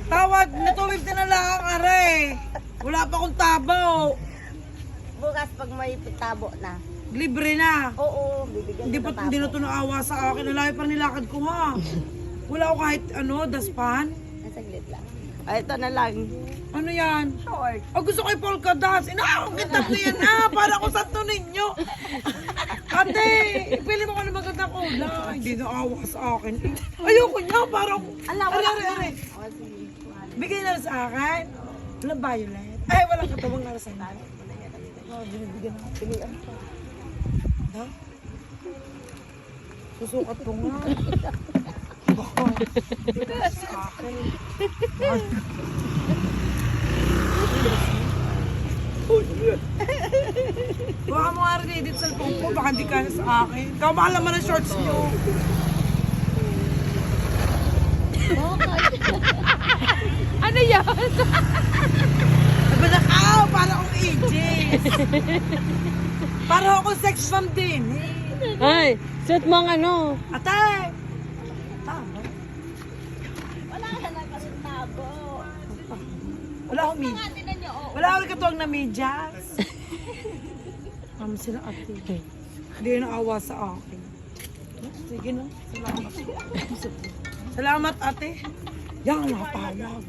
Tawad na 250 na lang, aray. Wala pa akong tabo. Bukas pag may tabo na. Libre na. Oo, bibigyan Hindi kita pa hindi na ito naawa sa akin. Nalayo pa nilakad ko ha. Wala ako kahit daspan. Saglit lang. Ay, ito na lang. Ano yan? Short. Gusto ko yung polka dots. Inaakong kita ko yan para ako sa to ninyo. Ate, pili mo ko na magandang kulay. Hindi naawa sa akin. Ayoko niya, parang... Ala, wala Are, na. are. O, sige. Bigay na sa akin. Wala violet. Ay, walang katawang narasan. Binibigyan na. Pilihan pa. Ha? Susukat ko nga. Baka sa akin. Baka mo nga rin edit sa phone ko. Baka hindi ka sa akin. Ikaw mahal naman ang shorts nyo. Ano yan? Sabi na, para akong ages. Para akong sex bomb din. Ay, suot mo ang ano. Ate! Tama. Wala ka na kasi tabo. Wala akong medyas. Wala akong katuwang na medyas. Sila ate. Hindi na awa sa akin. Sige na. Salamat. Salamat ate. Yan, napawag.